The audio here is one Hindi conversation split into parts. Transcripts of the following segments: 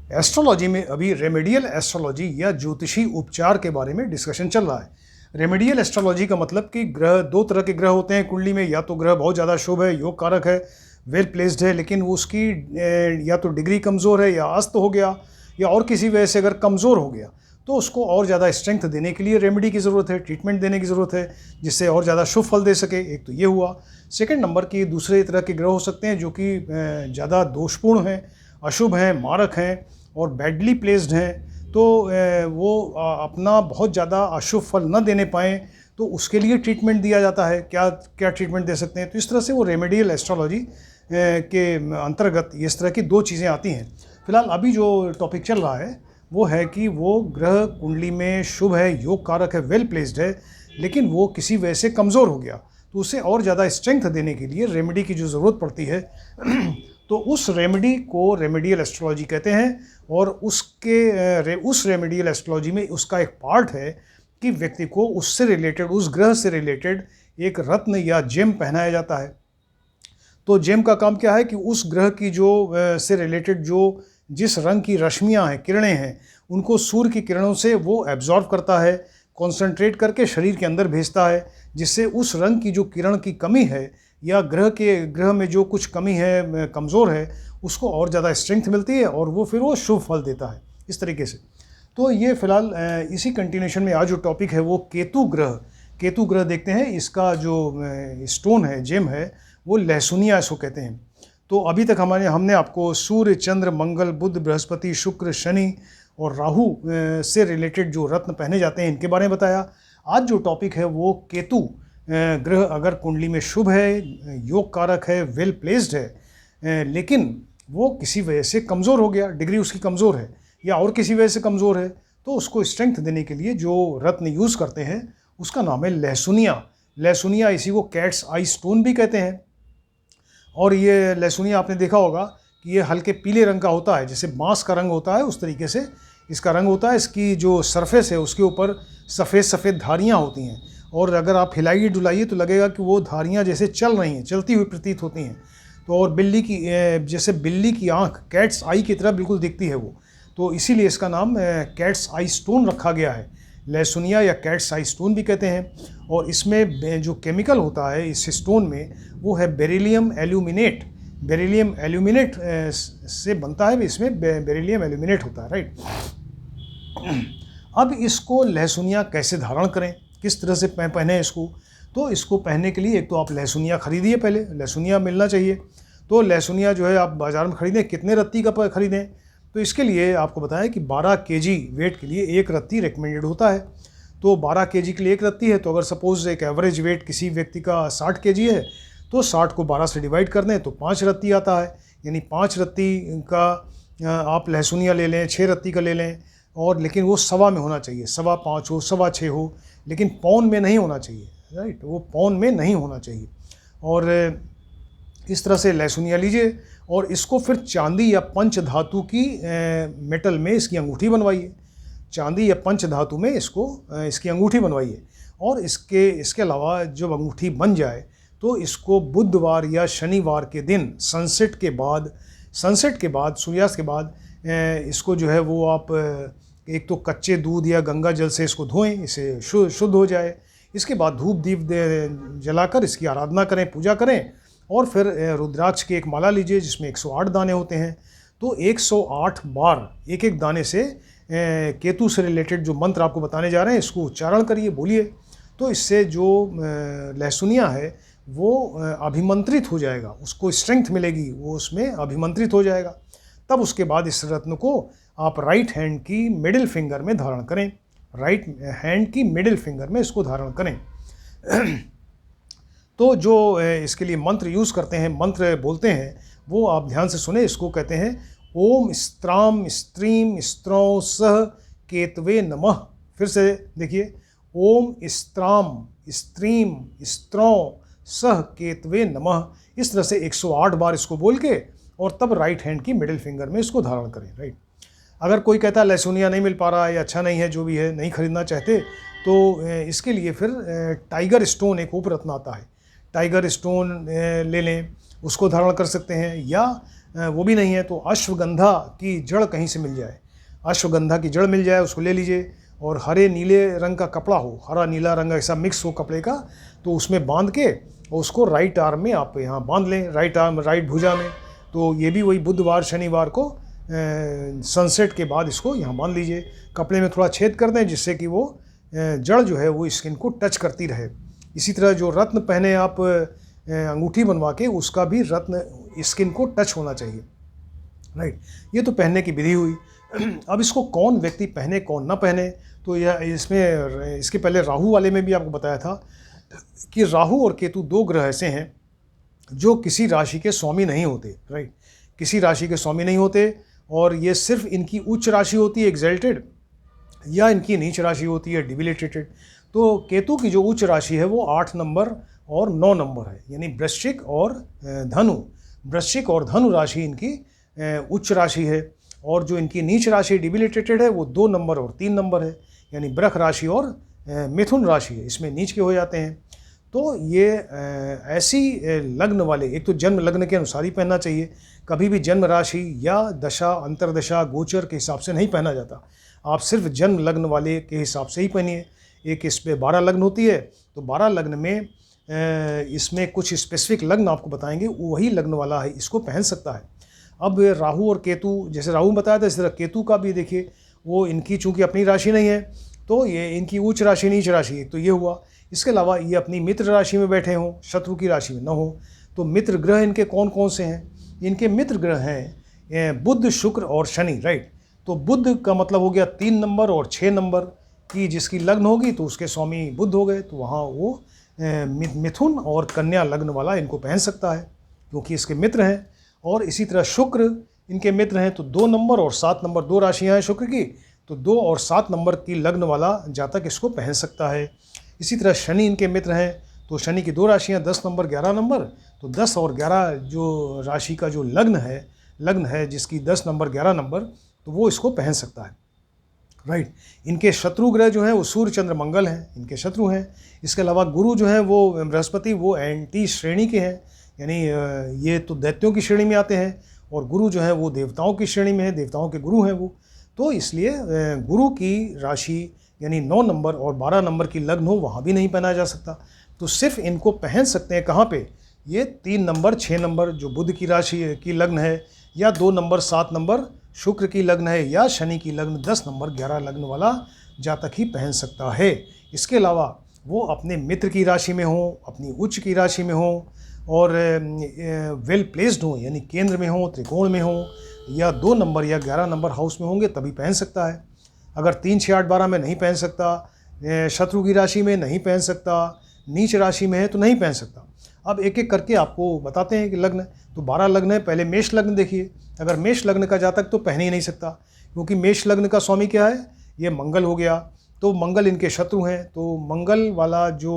एस्ट्रोलॉजी में अभी रेमेडियल एस्ट्रोलॉजी या ज्योतिषी उपचार के बारे में डिस्कशन चल रहा है। रेमेडियल एस्ट्रोलॉजी का मतलब कि ग्रह, दो तरह के ग्रह होते हैं कुंडली में, या तो ग्रह बहुत ज़्यादा शुभ है, योग कारक है, वेल प्लेस्ड है, लेकिन उसकी या तो डिग्री कमज़ोर है या अस्त हो गया या और किसी वजह से अगर कमज़ोर हो गया तो उसको और ज़्यादा स्ट्रेंथ देने के लिए रेमेडी की ज़रूरत है, ट्रीटमेंट देने की ज़रूरत है जिससे और ज़्यादा शुभ फल दे सके। एक तो ये हुआ। सेकंड नंबर की दूसरे तरह के ग्रह हो सकते हैं जो कि ज़्यादा दोषपूर्ण हैं, अशुभ हैं, मारक हैं और बैडली प्लेस्ड हैं, तो वो अपना बहुत ज़्यादा अशुभ फल न देने पाएँ तो उसके लिए ट्रीटमेंट दिया जाता है। क्या क्या ट्रीटमेंट दे सकते हैं, तो इस तरह से वो रेमेडियल एस्ट्रोलॉजी के अंतर्गत इस तरह की दो चीज़ें आती हैं। फिलहाल अभी जो टॉपिक चल रहा है वो है कि वो ग्रह कुंडली में शुभ है, योग कारक है, वेल प्लेस्ड है, लेकिन वो किसी वजह से कमज़ोर हो गया तो उसे और ज़्यादा स्ट्रेंथ देने के लिए रेमेडी की जो ज़रूरत पड़ती है तो उस रेमेडी को रेमेडियल एस्ट्रोलॉजी कहते हैं। और उस रेमेडियल एस्ट्रोलॉजी में उसका एक पार्ट है कि व्यक्ति को उससे रिलेटेड, उस ग्रह से रिलेटेड एक रत्न या जेम पहनाया जाता है। तो जेम का काम क्या है कि उस ग्रह की जो से रिलेटेड जो जिस रंग की रश्मियाँ हैं, किरणें हैं, उनको सूर्य की किरणों से वो एब्जॉर्व करता है, कॉन्सेंट्रेट करके शरीर के अंदर भेजता है, जिससे उस रंग की जो किरण की कमी है या ग्रह में जो कुछ कमी है, कमज़ोर है, उसको और ज़्यादा स्ट्रेंथ मिलती है और वो फिर वो शुभ फल देता है इस तरीके से। तो ये फिलहाल इसी कंटिन्यूशन में आज जो टॉपिक है वो केतु ग्रह देखते हैं। इसका जो स्टोन है, जेम है, वो लहसुनिया इसको कहते हैं। तो अभी तक हमने आपको सूर्य, चंद्र, मंगल, बुध, बृहस्पति, शुक्र, शनि और राहु से रिलेटेड जो रत्न पहने जाते हैं इनके बारे में बताया। आज जो टॉपिक है वो केतु ग्रह अगर कुंडली में शुभ है, योग कारक है, वेल प्लेस्ड है, लेकिन वो किसी वजह से कमज़ोर हो गया, डिग्री उसकी कमज़ोर है या और किसी वजह से कमज़ोर है, तो उसको स्ट्रेंथ देने के लिए जो रत्न यूज़ करते हैं उसका नाम है लहसुनिया। इसी को कैट्स आई स्टोन भी कहते हैं। और ये लहसुनिया आपने देखा होगा कि ये हल्के पीले रंग का होता है, जैसे बांस का रंग होता है उस तरीके से इसका रंग होता है। इसकी जो सरफेस है उसके ऊपर सफ़ेद सफ़ेद धारियाँ होती हैं और अगर आप हिलाइए डुलाइए तो लगेगा कि वो धारियाँ जैसे चल रही हैं, चलती हुई प्रतीत होती हैं। तो और जैसे बिल्ली की आँख कैट्स आई की तरह बिल्कुल दिखती है वो, तो इसीलिए इसका नाम कैट्स आई स्टोन रखा गया है। लहसुनिया या कैट्स आई स्टोन भी कहते हैं। और इसमें जो केमिकल होता है इस स्टोन में वो है बेरिलियम एल्यूमिनेट से बनता है, इसमें बेरिलियम एल्यूमिनेट होता है, राइट। अब इसको लहसुनिया कैसे धारण करें, किस तरह से पहने इसको, तो इसको पहनने के लिए एक तो आप लहसुनिया खरीदिए, पहले लहसुनिया मिलना चाहिए। तो लहसुनिया जो है आप बाज़ार में ख़रीदें, कितने रत्ती का खरीदें, तो इसके लिए आपको बताएं कि 12 केजी वेट के लिए एक रत्ती रिकमेंडेड होता है। तो 12 केजी के लिए एक रत्ती है, तो अगर सपोज़ एक एवरेज वेट किसी व्यक्ति का 60 केजी है तो 60 को 12 से डिवाइड कर दें तो 5 रत्ती आता है। यानी 5 रत्ती का आप लहसुनिया ले लें, 6 रत्ती का ले लें, और लेकिन वो सवा में होना चाहिए, 5.25 हो, 6.25 हो, लेकिन पौन में नहीं होना चाहिए, राइट, वो पौन में नहीं होना चाहिए। और इस तरह से लहसुनिया लीजिए और इसको फिर चांदी या पंच धातु की मेटल में इसकी अंगूठी बनवाइए, चांदी या पंच धातु में इसकी अंगूठी बनवाइए। और इसके अलावा जब अंगूठी बन जाए तो इसको बुधवार या शनिवार के दिन सनसेट के बाद, सूर्यास्त के बाद इसको जो है वो आप एक तो कच्चे दूध या गंगा जल से इसको धोएं, इसे शुद्ध हो जाए। इसके बाद धूप दीप जलाकर इसकी आराधना करें, पूजा करें, और फिर रुद्राक्ष की एक माला लीजिए जिसमें 108 दाने होते हैं। तो 108 बार एक एक दाने से केतु से रिलेटेड जो मंत्र आपको बताने जा रहे हैं इसको उच्चारण करिए, बोलिए। तो इससे जो लहसुनिया है वो अभिमंत्रित हो जाएगा, उसको स्ट्रेंथ मिलेगी, वो उसमें अभिमंत्रित हो जाएगा। तब उसके बाद इस रत्न को आप राइट हैंड की मिडिल फिंगर में धारण करें, राइट हैंड की मिडिल फिंगर में इसको धारण करें। तो जो इसके लिए मंत्र यूज़ करते हैं, मंत्र बोलते हैं, वो आप ध्यान से सुने। इसको कहते हैं ओम स्त्राम स्त्रीम स्त्रौ सह केतवे नमः। फिर से देखिए, ओम स्त्राम स्त्रीम स्त्रौ सह केतवे नमः। इस तरह से 108 बार इसको बोल के और तब राइट हैंड की मिडिल फिंगर में इसको धारण करें, राइट। अगर कोई कहता है लहसुनिया नहीं मिल पा रहा है या अच्छा नहीं है, जो भी है नहीं खरीदना चाहते, तो इसके लिए फिर टाइगर स्टोन एक उपरत्न आता है, टाइगर स्टोन ले लें, उसको धारण कर सकते हैं। या वो भी नहीं है, तो अश्वगंधा की जड़ कहीं से मिल जाए, अश्वगंधा की जड़ मिल जाए उसको ले लीजिए, और हरे नीले रंग का कपड़ा हो, हरा नीला रंग ऐसा मिक्स हो कपड़े का, तो उसमें बांध के और उसको राइट आर्म में आप यहाँ बांध लें, राइट आर्म राइट भुजा में। तो ये भी वही बुधवार शनिवार को सनसेट के बाद इसको यहाँ बांध लीजिए, कपड़े में थोड़ा छेद कर दें जिससे कि वो जड़ जो है वो स्किन को टच करती रहे। इसी तरह जो रत्न पहने आप अंगूठी बनवा के, उसका भी रत्न स्किन को टच होना चाहिए, राइट। ये तो पहनने की विधि हुई। अब इसको कौन व्यक्ति पहने कौन ना पहने, तो यह इसमें इसके पहले राहु वाले में भी आपको बताया था कि राहु और केतु दो ग्रह ऐसे हैं जो किसी राशि के स्वामी नहीं होते, राइट, किसी राशि के स्वामी नहीं होते, और ये सिर्फ इनकी उच्च राशि होती है एक्सल्टेड, या इनकी नीच राशि होती है डिबिलिटेटेड। तो केतु की जो उच्च राशि है वो 8 नंबर और 9 नंबर है, यानी वृश्चिक और धनु, वृश्चिक और धनु राशि इनकी उच्च राशि है, और जो इनकी नीच राशि डिबिलिटेटेड है वो 2 नंबर और 3 नंबर है, यानी वृष राशि और मिथुन राशि है, इसमें नीच के हो जाते हैं। तो ये ऐसी लग्न वाले, एक तो जन्म लग्न के अनुसार ही पहनना चाहिए, कभी भी जन्म राशि या दशा अंतरदशा गोचर के हिसाब से नहीं पहना जाता, आप सिर्फ जन्म लग्न वाले के हिसाब से ही पहनिए। एक इस पर 12 लग्न होती है, तो 12 लग्न में इसमें कुछ स्पेसिफिक लग्न आपको बताएंगे, वही लग्न वाला है इसको पहन सकता है। अब राहु और केतु, जैसे राहु बताया था इस तरह केतु का भी देखिए, वो इनकी चूंकि अपनी राशि नहीं है, तो ये इनकी उच्च राशि नीच राशि, तो ये हुआ। इसके अलावा ये अपनी मित्र राशि में बैठे हों, शत्रु की राशि में न हो, तो मित्र ग्रह इनके कौन कौन से हैं, इनके मित्र ग्रह हैं बुध शुक्र और शनि, राइट। तो बुध का मतलब हो गया 3 नंबर और 6 नंबर की जिसकी लग्न होगी तो उसके स्वामी बुध हो गए, तो वहाँ वो मिथुन और कन्या लग्न वाला इनको पहन सकता है क्योंकि इसके मित्र हैं। और इसी तरह शुक्र इनके मित्र हैं, तो 2 नंबर और 7 नंबर 2 राशियाँ हैं शुक्र की, तो 2 और 7 नंबर की लग्न वाला जातक इसको पहन सकता है। इसी तरह शनि इनके मित्र हैं, तो शनि की 2 राशियाँ 10 नंबर 11 नंबर, तो 10 और 11 जो राशि का जो लग्न है जिसकी 10 नंबर 11 नंबर, तो वो इसको पहन सकता है, राइट। इनके शत्रु ग्रह जो हैं वो सूर्य चंद्र मंगल हैं, इनके शत्रु हैं। इसके अलावा गुरु जो हैं वो बृहस्पति, वो एंटी श्रेणी के हैं, यानी ये तो दैत्यों की श्रेणी में आते हैं, और गुरु जो है वो देवताओं की श्रेणी में है, देवताओं के गुरु हैं वो। तो इसलिए गुरु की राशि यानी 9 नंबर और 12 नंबर की लग्न हो वहाँ भी नहीं पहना जा सकता, तो सिर्फ इनको पहन सकते हैं कहाँ पे, ये 3 नंबर 6 नंबर जो बुध की राशि की लग्न है, या 2 नंबर 7 नंबर शुक्र की लग्न है, या शनि की लग्न 10 नंबर 11 लग्न वाला जातक ही पहन सकता है। इसके अलावा वो अपने मित्र की राशि में हो, अपनी उच्च की राशि में हो, और वेल प्लेस्ड हो, यानी केंद्र में हो, त्रिकोण में हो, या 2 नंबर या 11 नंबर हाउस में होंगे तभी पहन सकता है। अगर 3, 6, 8, 12 में नहीं पहन सकता, शत्रु की राशि में नहीं पहन सकता, नीच राशि में है तो नहीं पहन सकता। अब एक एक करके आपको बताते हैं कि लग्न, तो 12 लग्न है। पहले मेष लग्न देखिए, अगर मेष लग्न का जातक तो पहन ही नहीं सकता, क्योंकि मेष लग्न का स्वामी क्या है, ये मंगल हो गया, तो मंगल इनके शत्रु हैं, तो मंगल वाला जो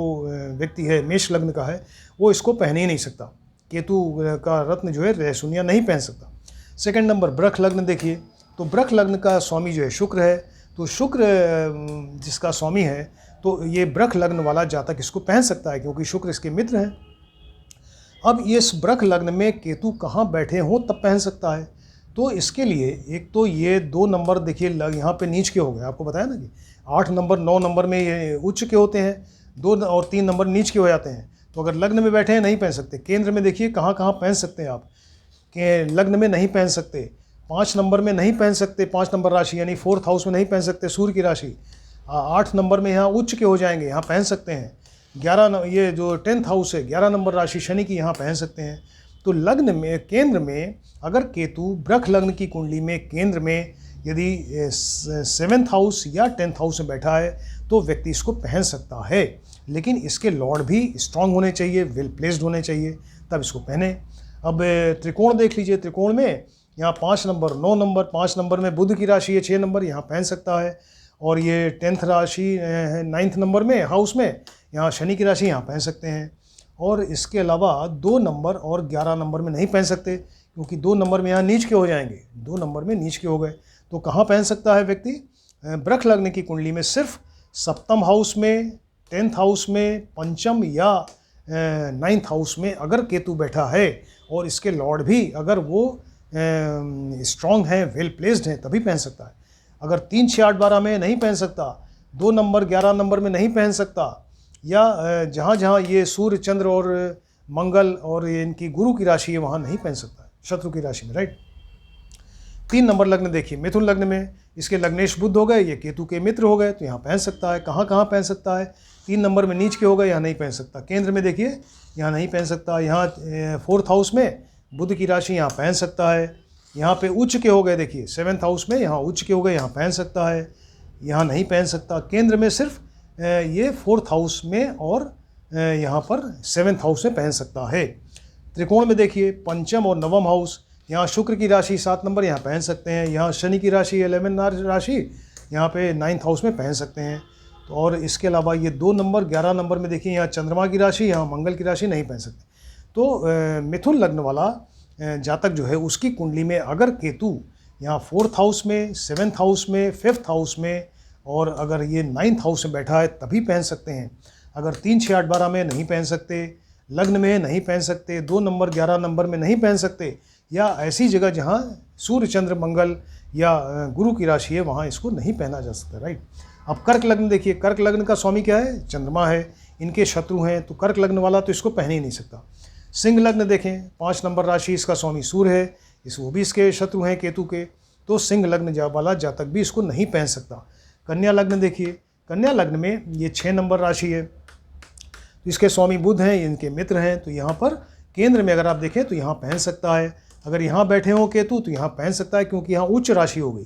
व्यक्ति है मेष लग्न का है वो इसको पहन ही नहीं सकता। केतु का रत्न जो है रहसुनिया नहीं पहन सकता। सेकंड नंबर वृष लग्न देखिए, तो वृष लग्न का स्वामी जो है शुक्र है, तो शुक्र जिसका स्वामी है, तो ये वृष लग्न वाला जातक इसको पहन सकता है क्योंकि शुक्र इसके मित्र हैं। अब ये इस वृष लग्न में केतु कहाँ बैठे हों तब पहन सकता है, तो इसके लिए एक तो ये 2 नंबर देखिए यहाँ पे नीच के हो गए, आपको बताया ना कि 8 नंबर 9 नंबर में ये उच्च के होते हैं, 2 और 3 नंबर नीच के हो जाते हैं, तो अगर लग्न में बैठे हैं नहीं पहन सकते। केंद्र में देखिए कहाँ कहाँ पहन सकते हैं आप, कि लग्न में नहीं पहन सकते, 5 नंबर में नहीं पहन सकते, 5 नंबर राशि यानी 4th हाउस में नहीं पहन सकते सूर्य की राशि। 8 नंबर में यहाँ उच्च के हो जाएंगे, यहाँ पहन सकते हैं। 11 ये जो 10th हाउस है 11 नंबर राशि शनि की, यहाँ पहन सकते हैं। तो लग्न में केंद्र में अगर केतु वृष लग्न की कुंडली में केंद्र में यदि 7th हाउस या 10th हाउस में बैठा है तो व्यक्ति इसको पहन सकता है, लेकिन इसके लॉर्ड भी स्ट्रांग होने चाहिए, वेल प्लेस्ड होने चाहिए, तब इसको पहने। अब त्रिकोण देख लीजिए, त्रिकोण में यहाँ 5 नंबर 9 नंबर, 5 नंबर में बुध की राशि है 6 नंबर, यहाँ पहन सकता है। और ये 10th राशि 9th नंबर में हाउस में यहाँ शनि की राशि, यहाँ पहन सकते हैं। और इसके अलावा 2 नंबर और 11 नंबर में नहीं पहन सकते, क्योंकि 2 नंबर में यहाँ नीच के हो जाएंगे, 2 नंबर में नीच के हो गए। तो कहाँ पहन सकता है व्यक्ति, वृष लग्न की कुंडली में सिर्फ 7th हाउस में, 10th हाउस में, पंचम या 9th हाउस में अगर केतु बैठा है और इसके लॉर्ड भी अगर वो स्ट्रॉन्ग हैं, वेल प्लेस्ड हैं, तभी पहन सकता है। अगर 3, 6, 8, 12 में नहीं पहन सकता, 2 नंबर 11 नंबर में नहीं पहन सकता, या जहाँ जहाँ ये सूर्य चंद्र और मंगल और ये इनकी गुरु की राशि है वहाँ नहीं पहन सकता है, शत्रु की राशि में, राइट। 3 नंबर लग्न देखिए, मिथुन लग्न में इसके लग्नेश बुध हो गए, ये केतु के मित्र हो गए, तो यहाँ पहन सकता है। कहाँ कहाँ पहन सकता है? 3 नंबर में नीच के हो गए, यहाँ नहीं पहन सकता। केंद्र में देखिए, यहाँ नहीं पहन सकता। यहाँ 4th हाउस में बुध की राशि, यहाँ पहन सकता है। यहाँ पे उच्च के हो गए, देखिए 7th हाउस में यहाँ उच्च के हो गए, यहाँ पहन सकता है। यहाँ नहीं पहन सकता। केंद्र में सिर्फ ये 4th हाउस में और यहाँ पर 7th हाउस में पहन सकता है। त्रिकोण में देखिए, पंचम और नवम हाउस, यहाँ शुक्र की राशि 7 नंबर यहाँ पहन सकते हैं। यहाँ शनि की राशि 11 राशि यहाँ पे 9th हाउस में पहन सकते हैं। तो और इसके अलावा ये 2 नंबर 11 नंबर में देखिए, यहाँ चंद्रमा की राशि, यहाँ मंगल की राशि नहीं पहन सकते। तो मिथुन लग्न वाला जातक जो है उसकी कुंडली में अगर केतु यहाँ 4th हाउस में, 7th हाउस में, 5th हाउस में और अगर ये 9th हाउस में बैठा है तभी पहन सकते हैं। अगर 3, 6, 8, 12 में नहीं पहन सकते, लग्न में नहीं पहन सकते, 2 नंबर 11 नंबर में नहीं पहन सकते, या ऐसी जगह जहाँ सूर्य चंद्र मंगल या गुरु की राशि है वहाँ इसको नहीं पहना जा सकता, राइट। अब कर्क लग्न देखिए, कर्क लग्न का स्वामी क्या है? चंद्रमा है, इनके शत्रु हैं, तो कर्क लग्न वाला तो इसको पहन ही नहीं सकता। सिंह लग्न देखें, 5 नंबर राशि, इसका स्वामी सूर्य है, वो भी इसके शत्रु हैं केतु के, तो सिंह लग्न वाला जातक भी इसको नहीं पहन सकता। कन्या लग्न देखिए, कन्या लग्न में ये 6 नंबर राशि है, तो इसके स्वामी बुध हैं, इनके मित्र हैं, तो यहाँ पर केंद्र में अगर आप देखें तो यहाँ पहन सकता है। अगर यहाँ बैठे हो केतु तो यहाँ पहन सकता है, क्योंकि यहाँ उच्च राशि हो गई,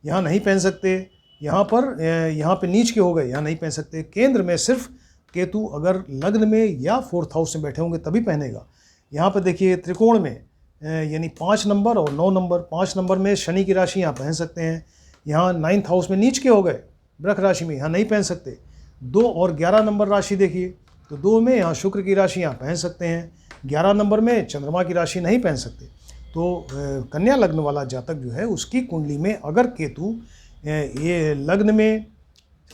यहाँ नहीं पहन सकते। यहाँ पे नीच के हो गए, यहाँ नहीं पहन सकते। केंद्र में सिर्फ केतु अगर लग्न में या 4th हाउस में बैठे होंगे तभी पहनेगा। यहाँ पर देखिए त्रिकोण में यानी 5 नंबर और 9 नंबर, 5 नंबर में शनि की राशि यहाँ पहन सकते हैं। यहाँ 9th हाउस में नीच के हो गए, वृष राशि में, यहाँ नहीं पहन सकते। 2 और 11 नंबर राशि देखिए, तो 2 में यहाँ शुक्र की राशि यहाँ पहन सकते हैं। 11 नंबर में चंद्रमा की राशि नहीं पहन सकते। तो कन्या लग्न वाला जातक जो है उसकी कुंडली में अगर केतु ये लग्न में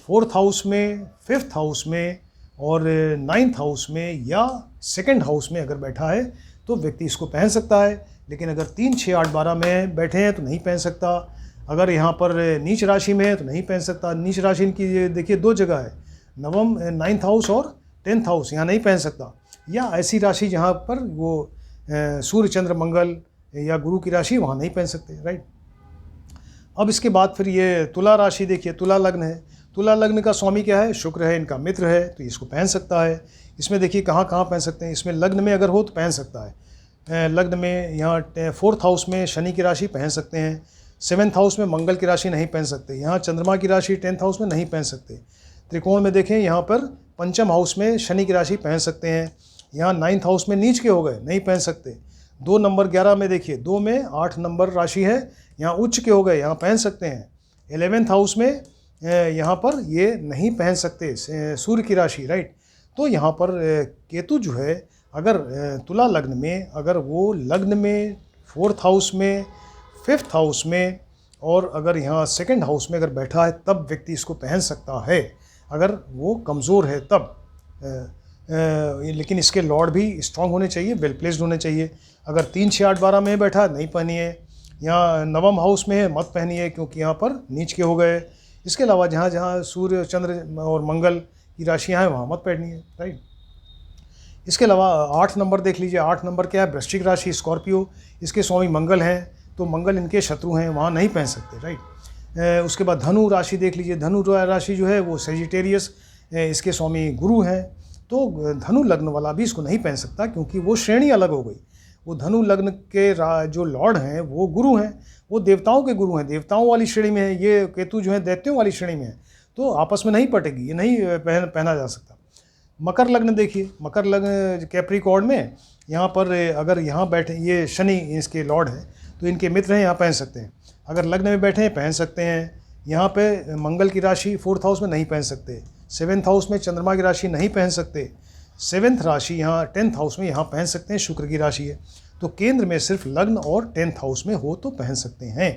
4th हाउस में, 5th हाउस में और 9th हाउस में या 2nd हाउस में अगर बैठा है तो व्यक्ति इसको पहन सकता है। लेकिन अगर 3, 6, 8, 12 में बैठे हैं तो नहीं पहन सकता। अगर यहाँ पर नीच राशि में है तो नहीं पहन सकता। नीच राशि इनकी देखिए 2 जगह है, 9th हाउस और 10th हाउस, यहाँ नहीं पहन सकता। या ऐसी राशि जहाँ पर वो सूर्य चंद्र मंगल या गुरु की राशि, वहाँ नहीं पहन सकते, राइट। अब इसके बाद फिर ये तुला राशि देखिए, तुला लग्न है। तुला लग्न का स्वामी क्या है? शुक्र है, इनका मित्र है, तो इसको पहन सकता है। इसमें देखिए कहाँ कहाँ पहन सकते हैं। इसमें लग्न में अगर हो तो पहन सकता है। लग्न में यहाँ 4th हाउस में शनि की राशि पहन सकते हैं। 7th हाउस में मंगल की राशि नहीं पहन सकते। यहाँ चंद्रमा की राशि 10th हाउस में नहीं पहन सकते। त्रिकोण में देखें, यहाँ पर पंचम हाउस में शनि की राशि पहन सकते हैं। यहाँ 9th हाउस में नीच के हो गए, नहीं पहन सकते। 2 नंबर 11 में देखिए, 2 में 8 नंबर राशि है, यहाँ उच्च के हो गए, यहाँ पहन सकते हैं। 11th हाउस में यहाँ पर ये नहीं पहन सकते, सूर्य की राशि, राइट। तो यहाँ पर केतु जो है अगर तुला लग्न में, अगर वो लग्न में 4th हाउस में, 5th हाउस में और अगर यहाँ 2nd हाउस में अगर बैठा है तब व्यक्ति इसको पहन सकता है, अगर वो कमज़ोर है तब। लेकिन इसके लॉर्ड भी स्ट्रांग होने चाहिए, वेल प्लेस्ड होने चाहिए। अगर 3, 6, 8, 12 में बैठा नहीं पहनिए। यहाँ 9th हाउस में है मत पहनिए, क्योंकि यहाँ पर नीच के हो गए। इसके अलावा जहाँ जहाँ सूर्य चंद्र और मंगल की राशियाँ हैं वहाँ मत पहनिए, राइट। इसके अलावा 8 नंबर देख लीजिए। 8 नंबर क्या है? वृश्चिक राशि, स्कॉर्पियो, इसके स्वामी मंगल हैं, तो मंगल इनके शत्रु हैं, वहाँ नहीं पहन सकते, राइट। उसके बाद धनु राशि देख लीजिए। धनु राशि जो है वो सेजिटेरियस, इसके स्वामी गुरु हैं, तो धनु लग्न वाला भी इसको नहीं पहन सकता, क्योंकि वो श्रेणी अलग हो गई। वो धनु लग्न के जो लॉर्ड हैं वो गुरु हैं, वो देवताओं के गुरु हैं, देवताओं वाली श्रेणी में है। ये केतु जो है दैत्यों वाली श्रेणी में है, तो आपस में नहीं पटेगी, ये नहीं पहना जा सकता। मकर लग्न देखिए, मकर लग्न कैप्रिकॉर्न में यहाँ पर अगर यहाँ बैठे, ये शनि इसके लॉर्ड है, तो इनके मित्र हैं, यहाँ पहन सकते हैं। अगर लग्न में बैठे हैं पहन सकते हैं। यहाँ पे मंगल की राशि 4th हाउस में नहीं पहन सकते। 7th हाउस में चंद्रमा की राशि नहीं पहन सकते। 7th राशि यहाँ 10th हाउस में यहाँ पहन सकते हैं, शुक्र की राशि है। तो केंद्र में सिर्फ लग्न और 10th हाउस में हो तो पहन सकते हैं।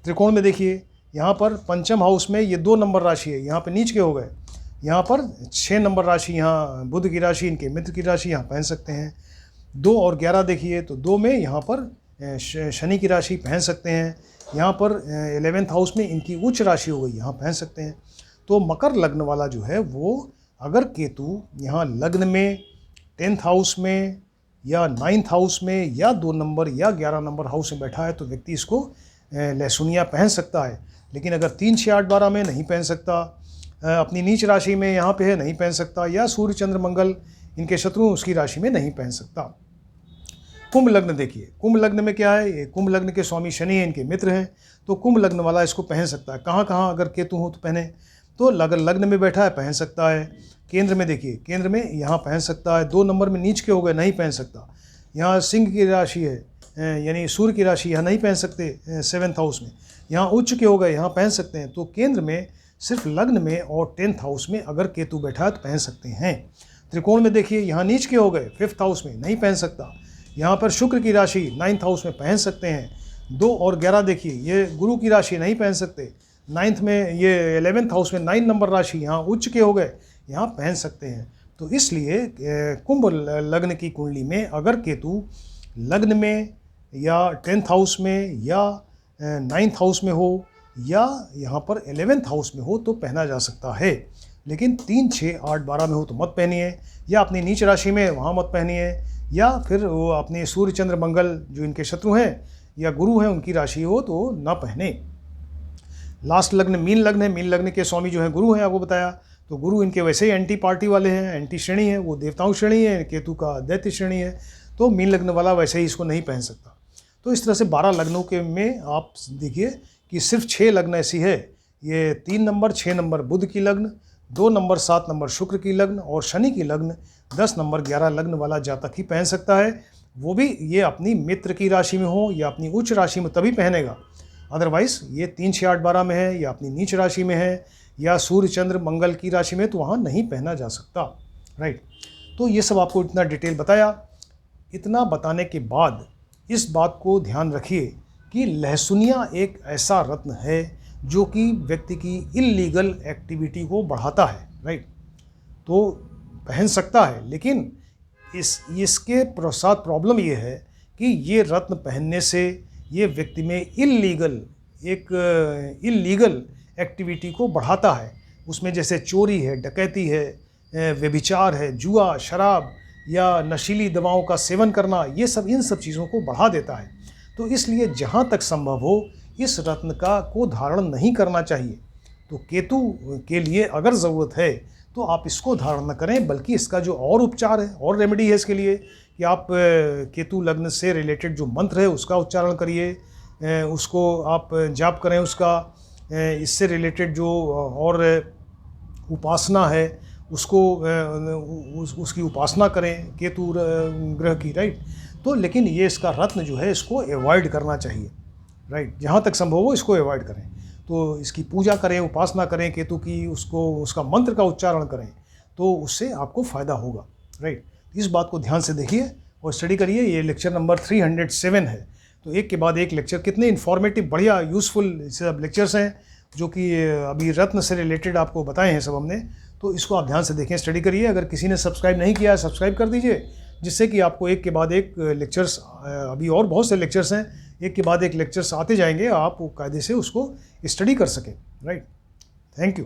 त्रिकोण में देखिए, यहाँ पर पंचम हाउस में ये 2 नंबर राशि है, यहाँ पे नीच के हो गए। यहाँ पर 6 नंबर राशि, यहाँ बुध की राशि, इनके मित्र की राशि, यहाँ पहन सकते हैं। 2 और 11 देखिए, तो 2 में यहाँ पर शनि की राशि पहन सकते हैं। यहाँ पर 11th हाउस में इनकी उच्च राशि हो गई, यहाँ पहन सकते हैं। तो मकर लग्न वाला जो है वो अगर केतु यहाँ लग्न में 10th हाउस में या 9th हाउस में या 2 नंबर या 11 नंबर हाउस में बैठा है तो व्यक्ति इसको लहसुनिया पहन सकता है। लेकिन अगर 3, 6, 8, 12 में नहीं पहन सकता, अपनी नीच राशि में यहाँ पे है नहीं पहन सकता, या सूर्य चंद्र मंगल इनके शत्रु उसकी राशि में नहीं पहन सकता। कुंभ लग्न देखिए, कुंभ लग्न में क्या है, ये कुंभ लग्न के स्वामी शनि हैं, इनके मित्र हैं, तो कुंभ लग्न वाला इसको पहन सकता है। कहाँ कहाँ अगर केतु हो तो पहने, तो अगर लग्न में बैठा है पहन सकता है। केंद्र में देखिए, केंद्र में यहाँ पहन सकता है। 2 नंबर में नीच के हो गए नहीं पहन सकता। यहाँ सिंह की राशि है, यानी सूर्य की राशि, यहाँ नहीं पहन सकते 7th हाउस में। यहाँ उच्च के हो गए, यहाँ पहन सकते हैं। तो केंद्र में सिर्फ लग्न में और 10th हाउस में अगर केतु बैठा है तो पहन सकते हैं। त्रिकोण में देखिए, यहाँ नीच के हो गए 5th हाउस में नहीं पहन सकता। यहाँ पर शुक्र की राशि 9th हाउस में पहन सकते हैं। 2 और 11 देखिए, ये गुरु की राशि नहीं पहन सकते। 9th में ये 11th हाउस में 9 नंबर राशि यहाँ उच्च के हो गए, यहाँ पहन सकते हैं। तो इसलिए कुंभ लग्न की कुंडली में अगर केतु लग्न में या 10th हाउस में या 9th हाउस में हो या यहाँ पर 11th हाउस में हो तो पहना जा सकता है। लेकिन 3, 6, 8, 12 में हो तो मत पहनिए, या अपनी नीच राशि में वहाँ मत पहनिए, या फिर वो अपने सूर्य चंद्र मंगल जो इनके शत्रु हैं या गुरु हैं उनकी राशि हो तो ना पहने। लास्ट लग्न मीन लग्न है, मीन लग्न के स्वामी जो है गुरु हैं, आपको बताया। तो गुरु इनके वैसे ही एंटी पार्टी वाले हैं, एंटी श्रेणी है, वो देवताओं श्रेणी है, केतु का दैत्य श्रेणी है। तो मीन लग्न वाला वैसे ही इसको नहीं पहन सकता। तो इस तरह से 12 लग्नों के में आप देखिए कि सिर्फ 6 लग्न ऐसी है, ये 3 नंबर 6 नंबर बुध की लग्न, 2 नंबर 7 नंबर शुक्र की लग्न और शनि की लग्न 10 नंबर 11 लग्न वाला जातक ही पहन सकता है। वो भी ये अपनी मित्र की राशि में हो या अपनी उच्च राशि में तभी पहनेगा। अदरवाइज ये 3, 6, 8, 12 में है या अपनी नीच राशि में है या सूर्य चंद्र मंगल की राशि में तो वहाँ नहीं पहना जा सकता। राइट। तो ये सब आपको इतना डिटेल बताया। इतना बताने के बाद इस बात को ध्यान रखिए कि लहसुनिया एक ऐसा रत्न है जो कि व्यक्ति की इल्लीगल एक्टिविटी को बढ़ाता है। राइट। तो पहन सकता है, लेकिन इसके साथ प्रॉब्लम ये है कि ये रत्न पहनने से ये व्यक्ति में इल्लीगल एक्टिविटी को बढ़ाता है। उसमें जैसे चोरी है, डकैती है, व्यभिचार है, जुआ, शराब या नशीली दवाओं का सेवन करना, ये सब इन सब चीज़ों को बढ़ा देता है। तो इसलिए जहाँ तक संभव हो इस रत्न को धारण नहीं करना चाहिए। तो केतु के लिए अगर ज़रूरत है तो आप इसको धारण न करें, बल्कि इसका जो और उपचार है और रेमेडी है इसके लिए कि आप केतु लग्न से रिलेटेड जो मंत्र है उसका उच्चारण करिए, उसको आप जाप करें उसका, इससे रिलेटेड जो और उपासना है उसको उसकी उपासना करें केतु ग्रह की। राइट। तो लेकिन ये इसका रत्न जो है इसको अवॉइड करना चाहिए। राइट। जहाँ तक संभव हो इसको अवॉइड करें। तो इसकी पूजा करें, उपासना करें केतु की, उसका मंत्र का उच्चारण करें, तो उससे आपको फ़ायदा होगा। राइट। इस बात को ध्यान से देखिए और स्टडी करिए। ये लेक्चर नंबर 307 है। तो एक के बाद एक लेक्चर, कितने इन्फॉर्मेटिव, बढ़िया, यूज़फुल सब लेक्चर्स हैं जो कि अभी रत्न से रिलेटेड आपको बताए हैं सब हमने। तो इसको आप ध्यान से देखें, स्टडी करिए। अगर किसी ने सब्सक्राइब नहीं किया है सब्सक्राइब कर दीजिए, जिससे कि आपको एक के बाद एक लेक्चर्स, अभी और बहुत से लेक्चर्स हैं, एक के बाद एक लेक्चर्स आते जाएंगे, आप कायदे से उसको स्टडी कर सकें। राइट। Thank you.